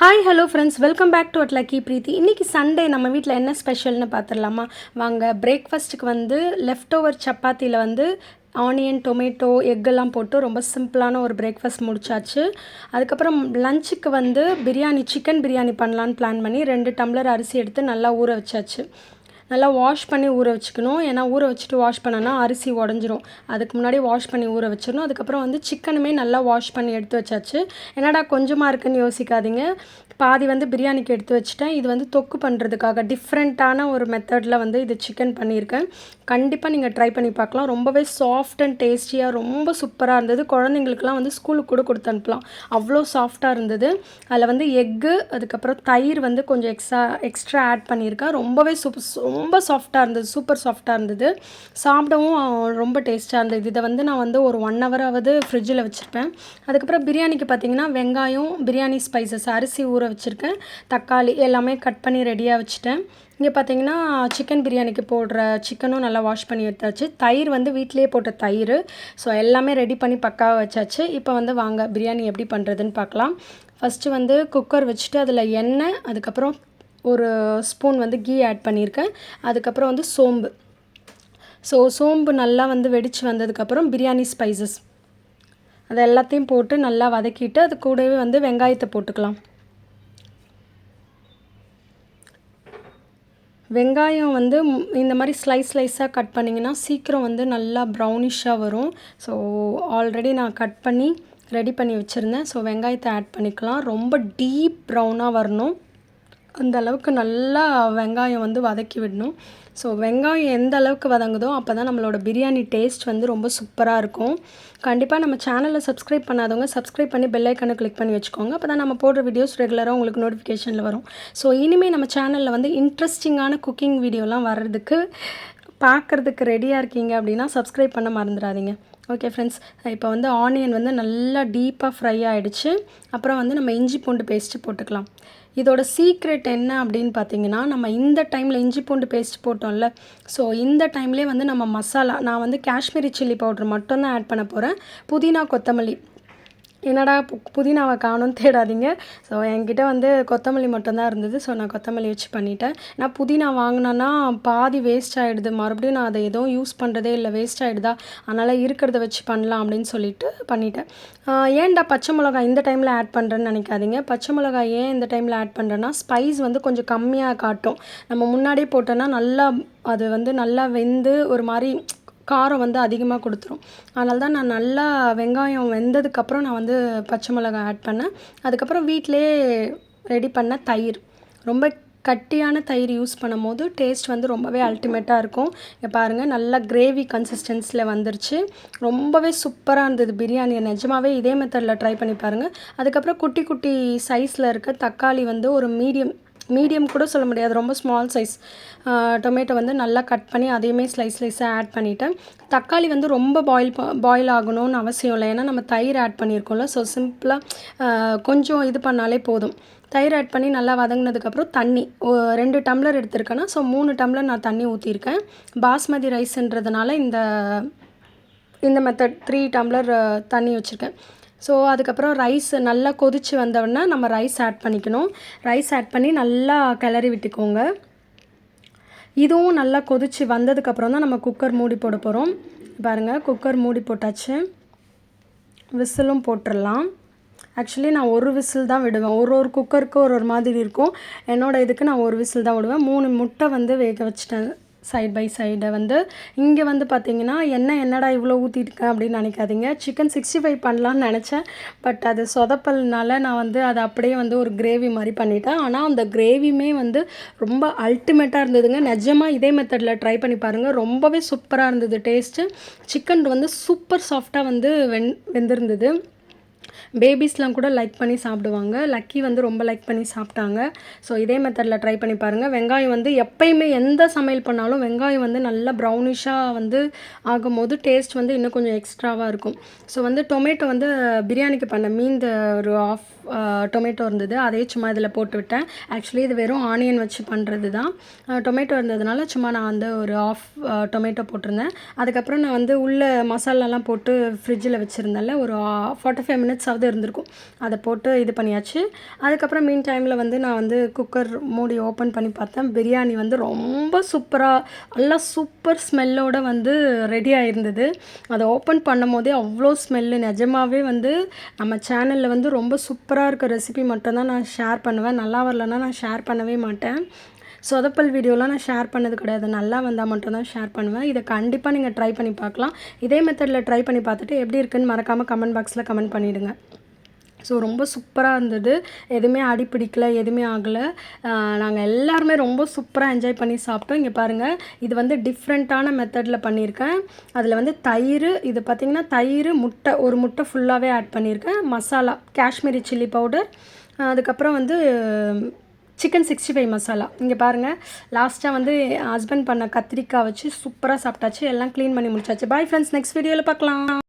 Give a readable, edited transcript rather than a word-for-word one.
Hi hello friends, welcome back to at lucky Preethi. இன்றைக்கி Sunday நம்ம வீட்டில் என்ன ஸ்பெஷல்னு பார்த்துடலாமா? வாங்க. பிரேக்ஃபாஸ்ட்டுக்கு வந்து லெஃப்ட் ஓவர் சப்பாத்தியில் வந்து ஆனியன், டொமேட்டோ, எக்கெல்லாம் போட்டு ரொம்ப சிம்பிளான ஒரு பிரேக்ஃபாஸ்ட் முடிச்சாச்சு. அதுக்கப்புறம் லஞ்சுக்கு வந்து பிரியாணி, சிக்கன் பிரியாணி பண்ணலான்னு பிளான் பண்ணி 2 டம்ளர் அரிசி எடுத்து நல்லா ஊற வச்சாச்சு. நல்லா வாஷ் பண்ணி ஊற வச்சுக்கணும். ஏன்னா ஊற வச்சுட்டு வாஷ் பண்ணோன்னா அரிசி உடஞ்சிரும். அதுக்கு முன்னாடி வாஷ் பண்ணி ஊற வச்சிடணும். அதுக்கப்புறம் வந்து சிக்கனுமே நல்லா வாஷ் பண்ணி எடுத்து வச்சாச்சு. என்னடா கொஞ்சமாக இருக்குன்னு யோசிக்காதீங்க. பாதி வந்து பிரியாணிக்கு எடுத்து வச்சுட்டேன். இது வந்து தொக்கு பண்ணுறதுக்காக டிஃப்ரெண்ட்டான ஒரு மெத்தடில் வந்து இது சிக்கன் பண்ணியிருக்கேன். கண்டிப்பாக நீங்கள் ட்ரை பண்ணி பார்க்கலாம். ரொம்பவே சாஃப்ட் அண்ட் டேஸ்டியாக ரொம்ப சூப்பராக இருந்தது. குழந்தைங்களுக்குலாம் வந்து ஸ்கூலுக்கு கூட கொடுத்து அனுப்பலாம், அவ்வளோ சாஃப்டாக இருந்தது. அதில் வந்து எக்கு, அதுக்கப்புறம் தயிர் வந்து கொஞ்சம் எக்ஸ்ட்ரா ஆட் பண்ணியிருக்கேன். ரொம்பவே ரொம்ப சாஃப்டாக இருந்தது, சூப்பர் சாஃப்டாக இருந்தது. சாப்பிடவும் ரொம்ப டேஸ்ட்டாக இருந்தது. இதை வந்து நான் வந்து ஒரு 1 ஹவராவது ஃப்ரிட்ஜில் வச்சுருப்பேன். அதுக்கப்புறம் பிரியாணிக்கு பார்த்திங்கன்னா வெங்காயம், பிரியாணி ஸ்பைசஸ், அரிசி ஊற வச்சுருக்கேன், தக்காளி எல்லாமே கட் பண்ணி ரெடியாக வச்சுட்டேன். இங்கே பார்த்தீங்கன்னா சிக்கன் பிரியாணிக்கு போடுற சிக்கனும் நல்லா வாஷ் பண்ணி எடுத்தாச்சு. தயிர் வந்து வீட்டிலேயே போட்ட தயிர். ஸோ எல்லாமே ரெடி பண்ணி பக்காவாக வச்சாச்சு. இப்போ வந்து வாங்க பிரியாணி எப்படி பண்ணுறதுன்னு பார்க்கலாம். ஃபஸ்ட்டு வந்து குக்கர் வச்சுட்டு அதில் எண்ணெய், அதுக்கப்புறம் ஒரு ஸ்பூன் வந்து கீ ஆட் பண்ணியிருக்கேன். அதுக்கப்புறம் வந்து சோம்பு. சோம்பு நல்லா வந்து வெடித்து வந்ததுக்கப்புறம் பிரியாணி ஸ்பைசஸ் அது எல்லாத்தையும் போட்டு நல்லா வதக்கிட்டு அது கூடவே வந்து வெங்காயத்தை போட்டுக்கலாம். வெங்காயம் வந்து இந்த மாதிரி ஸ்லைஸாக கட் பண்ணிங்கன்னா சீக்கிரம் வந்து நல்லா ப்ரௌனிஷாக வரும். ஸோ ஆல்ரெடி நான் கட் பண்ணி ரெடி பண்ணி வச்சுருந்தேன். ஸோ வெங்காயத்தை ஆட் பண்ணிக்கலாம். ரொம்ப டீப் ப்ரௌனாக வரணும், அந்த அளவுக்கு நல்லா வெங்காயம் வந்து வதக்கி விடணும். ஸோ வெங்காயம் எந்த அளவுக்கு வதங்குதோ அப்போ தான் நம்மளோட பிரியாணி டேஸ்ட் வந்து ரொம்ப சூப்பராக இருக்கும். கண்டிப்பாக நம்ம சேனலில் சப்ஸ்கிரைப் பண்ணாதவங்க சப்ஸ்கிரைப் பண்ணி பெல் ஐக்கனை கிளிக் பண்ணி வச்சுக்கோங்க. அப்போ தான் நம்ம போடுற வீடியோஸ் ரெகுலராக உங்களுக்கு நோட்டிஃபிகேஷனில் வரும். ஸோ இனிமேல் நம்ம சேனலில் வந்து இன்ட்ரெஸ்டிங்கான குக்கிங் வீடியோலாம் வர்றதுக்கு பார்க்குறதுக்கு ரெடியாக இருக்கீங்க அப்படின்னா சப்ஸ்கிரைப் பண்ண மறந்துடாதீங்க. ஓகே ஃப்ரெண்ட்ஸ், இப்போ வந்து ஆனியன் வந்து நல்லா டீப்பாக ஃப்ரை ஆகிடுச்சு. அப்புறம் வந்து நம்ம இஞ்சி பூண்டு பேஸ்ட்டு போட்டுக்கலாம். இதோட சீக்ரெட் என்ன அப்படின்னு பார்த்தீங்கன்னா, நம்ம இந்த டைமில் இஞ்சி பூண்டு பேஸ்ட் போட்டோம்ல, ஸோ இந்த டைம்லேயே வந்து நம்ம மசாலா, நான் வந்து காஷ்மீரி சில்லி பவுடர் மட்டும்தான் ஆட் பண்ண போகிறேன். புதினா, கொத்தமல்லி. என்னடா புதினாவை காணும்னு தேடாதீங்க. ஸோ என்கிட்ட வந்து கொத்தமல்லி மட்டும்தான் இருந்தது. ஸோ நான் கொத்தமல்லி வச்சு பண்ணிட்டேன். நான் புதினா வாங்கினேன்னா பாதி வேஸ்ட் ஆகிடுது, மறுபடியும் நான் அதை எதுவும் யூஸ் பண்ணுறதே இல்லை, வேஸ்ட் ஆகிடுதா, அதனால் இருக்கிறத வச்சு பண்ணலாம் அப்படின்னு சொல்லிட்டு பண்ணிட்டேன். ஏன்டா பச்சை மிளகாய் இந்த டைமில் ஆட் பண்ணுறேன்னு நினைக்காதீங்க. பச்சை மிளகாய் ஏன் இந்த டைமில் ஆட் பண்ணுறேன்னா, ஸ்பைஸ் வந்து கொஞ்சம் கம்மியாக காட்டும். நம்ம முன்னாடியே போட்டோன்னா நல்லா அது வந்து நல்லா வெந்து ஒரு மாதிரி காரம் வந்து அதிகமாக கொடுத்துரும். அதனால தான் நான் நல்லா வெங்காயம் வெந்ததுக்கப்புறம் நான் வந்து பச்சை மிளகாய் ஆட் பண்ணேன். அதுக்கப்புறம் வீட்டிலேயே ரெடி பண்ண தயிர், ரொம்ப கட்டியான தயிர் யூஸ் பண்ணும் போது டேஸ்ட் வந்து ரொம்பவே அல்டிமேட்டாக இருக்கும். இங்கே பாருங்கள், நல்லா கிரேவி கன்சிஸ்டன்ஸில் வந்துருச்சு. ரொம்பவே சூப்பராக இருந்தது பிரியாணி. நிஜமாகவே இதே மெத்தடில் ட்ரை பண்ணி பாருங்கள். அதுக்கப்புறம் குட்டி குட்டி சைஸில் இருக்க தக்காளி வந்து ஒரு மீடியம் கூட சொல்ல முடியாது, ரொம்ப ஸ்மால் சைஸ் டொமேட்டோ வந்து நல்லா கட் பண்ணி அதையுமே ஸ்லைஸாக ஆட் பண்ணிவிட்டேன். தக்காளி வந்து ரொம்ப பாயில் ஆகணும்னு அவசியம் இல்லை, ஏன்னா நம்ம தயிர் ஆட் பண்ணியிருக்கோம்ல. ஸோ சிம்பிளாக கொஞ்சம் இது பண்ணாலே போதும். தயிர் ஆட் பண்ணி நல்லா வதங்கினதுக்கப்புறம் தண்ணி 2 டம்ளர் எடுத்திருக்கேன்னா, ஸோ 3 டம்ளர் நான் தண்ணி ஊற்றிருக்கேன். பாஸ்மதி ரைஸ்ன்றதுனால இந்த மெத்தட் 3 டம்ளர் தண்ணி வச்சுருக்கேன். ஸோ அதுக்கப்புறம் ரைஸ் நல்லா கொதித்து வந்தோடனே நம்ம ரைஸ் ஆட் பண்ணிக்கணும். ரைஸ் ஆட் பண்ணி நல்லா கிளறி விட்டுக்கோங்க. இதுவும் நல்லா கொதித்து வந்ததுக்கப்புறம் தான் நம்ம குக்கர் மூடி போட போகிறோம். பாருங்கள், குக்கர் மூடி போட்டாச்சு. விசிலும் போட்டுடலாம். ஆக்சுவலி நான் ஒரு விசில் தான் விடுவேன். ஒரு குக்கருக்கு ஒரு மாதிரி இருக்கும். என்னோடய இதுக்கு நான் ஒரு விசில் தான் விடுவேன். 3 முட்டை வந்து வேக வச்சுட்டேன் சைட் பை சைடை வந்து. இங்கே வந்து பார்த்திங்கன்னா என்னடா இவ்வளோ ஊற்றிருக்கேன் அப்படின்னு நினைக்காதீங்க. சிக்கன் 65 பண்ணலான்னு நினச்சேன், பட் அது சொதப்பல்னால நான் வந்து அதை அப்படியே வந்து ஒரு கிரேவி மாதிரி பண்ணிட்டேன். ஆனால் அந்த கிரேவியுமே வந்து ரொம்ப அல்டிமேட்டாக இருந்ததுங்க. நிஜமாக இதே மெத்தடில் ட்ரை பண்ணி பாருங்கள். ரொம்பவே சூப்பராக இருந்தது டேஸ்ட்டு. சிக்கன் வந்து சூப்பர் சாஃப்டாக வந்து வெந்திருந்தது. பேபிஸ்லாம் கூட லைக் பண்ணி சாப்பிடுவாங்க. லக்கி வந்து ரொம்ப லைக் பண்ணி சாப்பிட்டாங்க. ஸோ இதே மெத்தடில் ட்ரை பண்ணி பாருங்கள். வெங்காயம் வந்து எப்பயுமே எந்த சமையல் பண்ணாலும் வெங்காயம் வந்து நல்லா ப்ரௌனிஷாக வந்து ஆகும்போது டேஸ்ட் வந்து இன்னும் கொஞ்சம் எக்ஸ்ட்ராவாக இருக்கும். ஸோ வந்து டொமேட்டோ வந்து பிரியாணிக்கு பண்ண மீந்த ஒரு டொமேட்டோ இருந்தது, அதையே சும்மா இதில் போட்டு விட்டேன். ஆக்சுவலி இது வெறும் ஆனியன் வச்சு பண்ணுறது தான். டொமேட்டோ இருந்ததுனால சும்மா நான் வந்து ஒரு ஆஃப் டொமேட்டோ போட்டிருந்தேன். அதுக்கப்புறம் நான் வந்து உள்ள மசாலாலாம் போட்டு ஃப்ரிட்ஜில் வச்சுருந்தேன்ல, ஒரு 45 மினிட்ஸாவது இருந்திருக்கும். அதை போட்டு இது பண்ணியாச்சு. அதுக்கப்புறம் மீன் டைமில் வந்து நான் வந்து குக்கர் மூடி ஓப்பன் பண்ணி பார்த்தேன். பிரியாணி வந்து ரொம்ப சூப்பராக, நல்லா சூப்பர் ஸ்மெல்லோடு வந்து ரெடி ஆகிருந்தது. அதை ஓப்பன் பண்ணும் போதே அவ்வளோ ஸ்மெல்லு. நிஜமாகவே வந்து நம்ம சேனலில் வந்து ரொம்ப சூப்பராக இருக்க ரெசிபி மட்டும்தான் நான் ஷேர் பண்ணுவேன். நல்லா வரலன்னா நான் ஷேர் பண்ணவே மாட்டேன். சொதப்பல் வீடியோலாம் நான் ஷேர் பண்ணது கிடையாது. நல்லா வந்தால் மட்டும்தான் ஷேர் பண்ணுவேன். இதை கண்டிப்பாக நீங்கள் ட்ரை பண்ணி பார்க்கலாம். இதே மெத்தடில் ட்ரை பண்ணி பார்த்துட்டு எப்படி இருக்குன்னு மறக்காமல் கமெண்ட் பாக்ஸில் கமெண்ட் பண்ணிவிடுங்க. ஸோ ரொம்ப சூப்பராக இருந்தது. எதுவுமே அடி பிடிக்கல, எதுவுமே ஆகலை. நாங்கள் எல்லாருமே ரொம்ப சூப்பராக என்ஜாய் பண்ணி சாப்பிட்டோம். இங்கே பாருங்கள், இது வந்து டிஃப்ரெண்ட்டான மெத்தடில் பண்ணியிருக்கேன். அதில் வந்து தயிர், இது பார்த்திங்கன்னா தயிர், முட்டை, ஒரு முட்டை ஃபுல்லாகவே ஆட் பண்ணியிருக்கேன். மசாலா காஷ்மீரி சில்லி பவுடர், அதுக்கப்புறம் வந்து சிக்கன் 65 மசாலா. இங்கே பாருங்கள், லாஸ்ட்டாக வந்து ஹஸ்பண்ட் பண்ண கத்திரிக்காய் வச்சு சூப்பராக சாப்பிட்டாச்சு. எல்லாம் க்ளீன் பண்ணி முடிச்சாச்சு. பாய் ஃப்ரெண்ட்ஸ், நெக்ஸ்ட் வீடியோவில் பார்க்கலாம்.